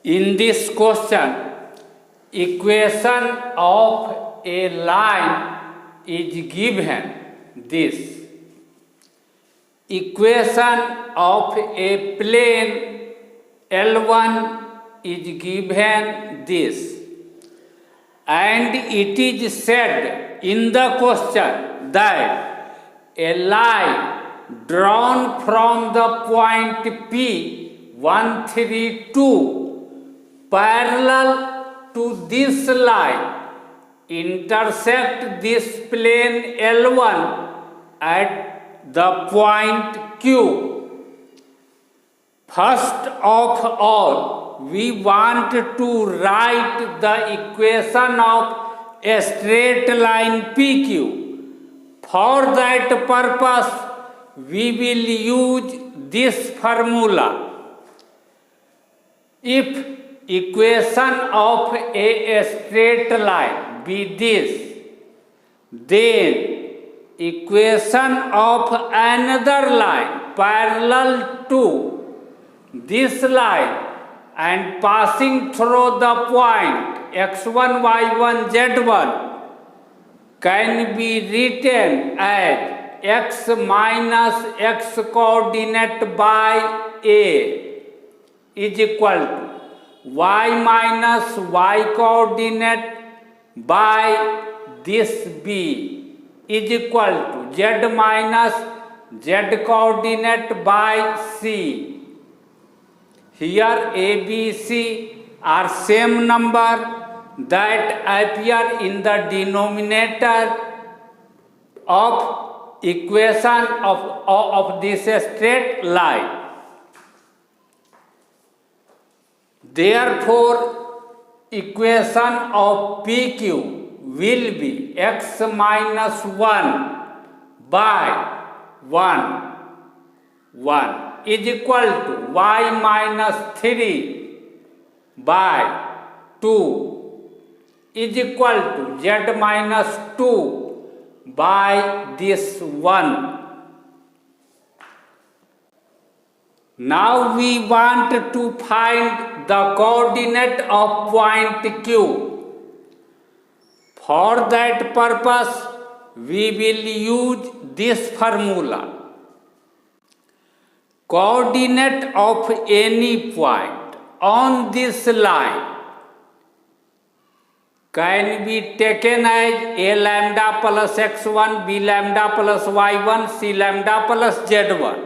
In this question, equation of a line is given this. Equation of a plane L1 is given this. And it is said in the question that a line drawn from the point P 132 parallel to this line intersect this plane L1 at the point Q. First of all, we want to write the equation of a straight line PQ. For that purpose, we will use this formula. If equation of a straight line be this, then equation of another line parallel to this line and passing through the point x1, y1, z1 can be written as x minus x coordinate by A is equal to y minus y coordinate by this B is equal to z minus z coordinate by C. Here A, B, C are same number that appear in the denominator of equation of this straight line. Therefore, equation of PQ will be x minus 1 by 1 is equal to y minus 3 by 2 is equal to z minus 2 by this 1. Now we want to find the coordinate of point Q. For that purpose, we will use this formula. Coordinate of any point on this line can be taken as a lambda plus x1, b lambda plus y1, c lambda plus z1.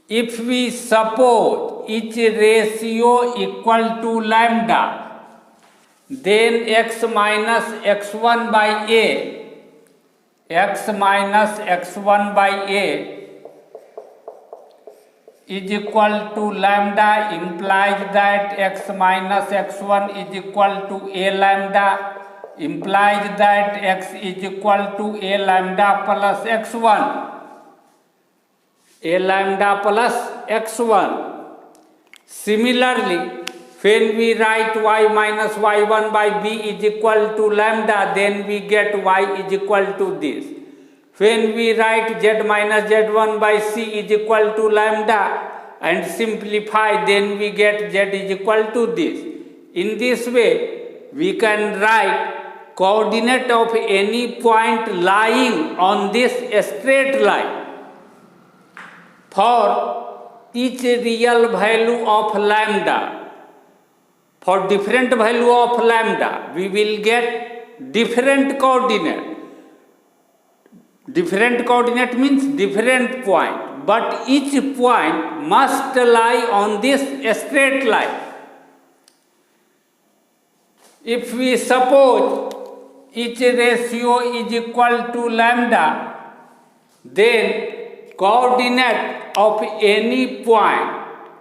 If we suppose each ratio equal to lambda, then x minus x1 by A is equal to lambda implies that x minus x1 is equal to a lambda implies that x is equal to a lambda plus x1. A lambda plus x1. Similarly, when we write y minus y1 by b is equal to lambda, then we get y is equal to this. When we write z minus z1 by c is equal to lambda and simplify, then we get z is equal to this. In this way, we can write coordinate of any point lying on this straight line. For each real value of lambda, for different value of lambda, we will get different coordinate. Different coordinate means different point, but each point must lie on this straight line. If we suppose each ratio is equal to lambda, then coordinate of any point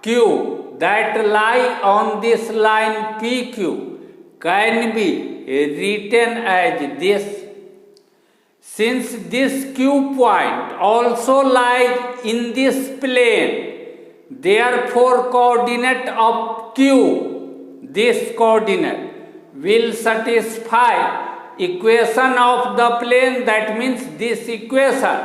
Q that lie on this line PQ can be written as this. Since this Q point also lies in this plane, therefore coordinate of Q, this coordinate, will satisfy equation of the plane, that means this equation.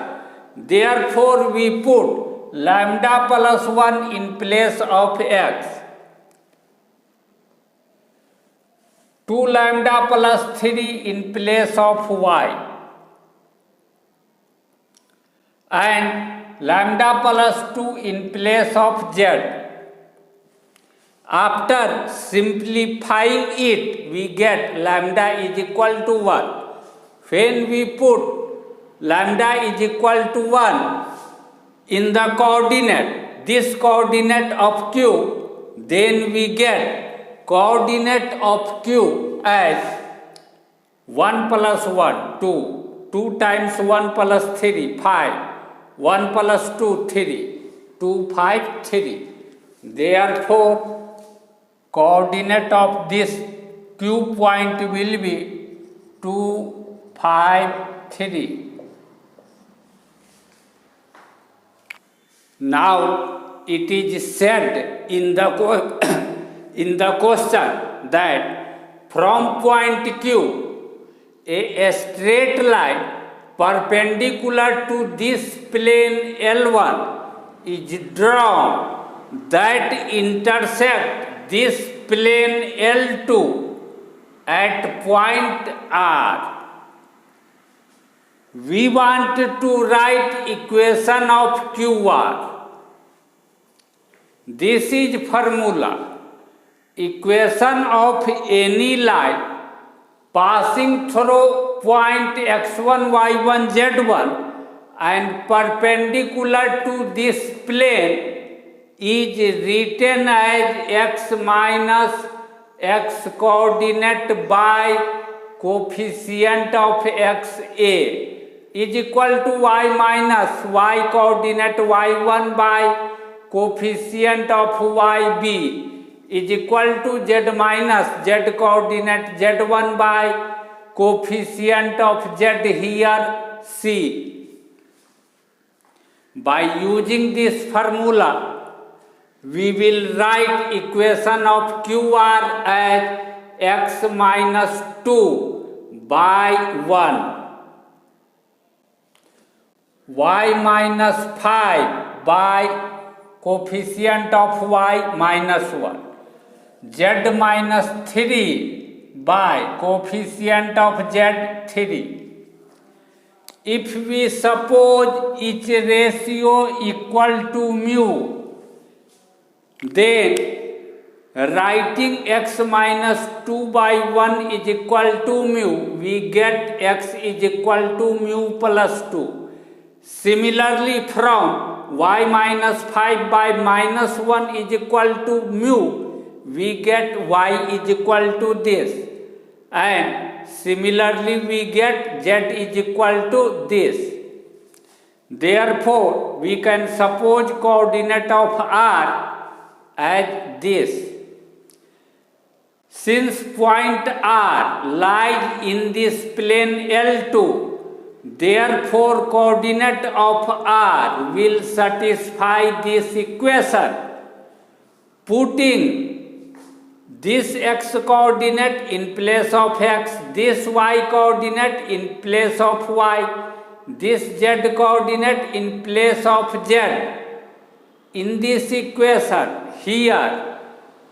Therefore, we put lambda plus 1 in place of x. 2 lambda plus 3 in place of y and lambda plus 2 in place of z. After simplifying it, we get lambda is equal to 1. When we put lambda is equal to 1 in the coordinate, this coordinate of q, then we get coordinate of q as 1 plus 1, 2. 2 times 1 plus 3, 5. 1 plus 2, 3. 2, 5, 3. Therefore, coordinate of this q point will be 2, 5, 3. Now, it is said in the in the question that from point Q, a straight line perpendicular to this plane L1 is drawn that intersect this plane L2 at point R. We want to write equation of QR. This is formula. Equation of any line passing through point x1, y1, z1 and perpendicular to this plane is written as x minus x coordinate by coefficient of xa is equal to y minus y coordinate y1 by coefficient of yb is equal to z minus z coordinate z1 by coefficient of z here c. By using this formula, we will write equation of QR as x minus 2 by 1, y minus 5 by coefficient of y minus 1, z minus 3 by coefficient of z 3. If we suppose each ratio equal to mu, then writing x minus 2 by 1 is equal to mu, we get x is equal to mu plus 2. Similarly, from y minus 5 by minus 1 is equal to mu, we get y is equal to this. And similarly, we get z is equal to this. Therefore, we can suppose coordinate of R as this. Since point R lies in this plane L2, therefore coordinate of R will satisfy this equation. Putting this x coordinate in place of x, this y coordinate in place of y, this z coordinate in place of z. In this equation, here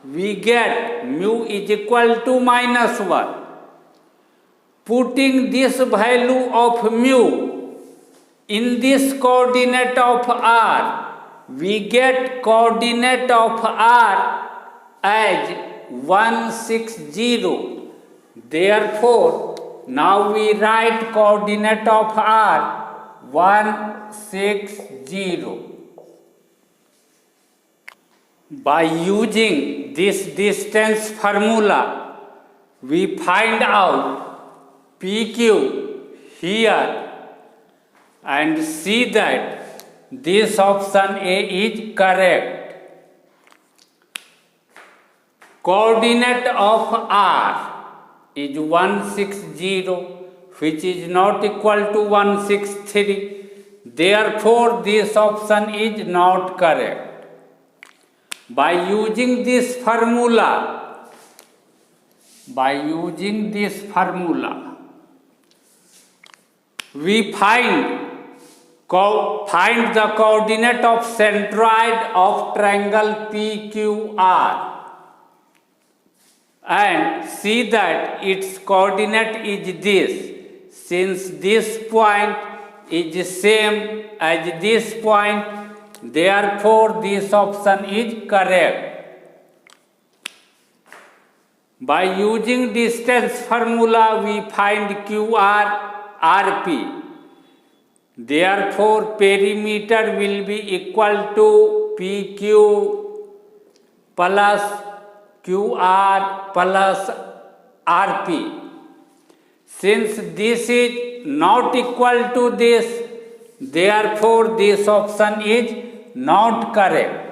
we get mu is equal to minus 1. Putting this value of mu in this coordinate of R, we get coordinate of R as 160. Therefore, now we write coordinate of R 160. By using this distance formula, we find out PQ here and see that this option A is correct. Coordinate of R is 160, which is not equal to 163. Therefore, this option is not correct. By using this formula, we find the coordinate of centroid of triangle PQR. and see that its coordinate is this. Since this point is same as this point, therefore this option is correct. By using distance formula, we find QR RP. Therefore, perimeter will be equal to PQ plus QR plus RP. Since this is not equal to this, therefore this option is not correct.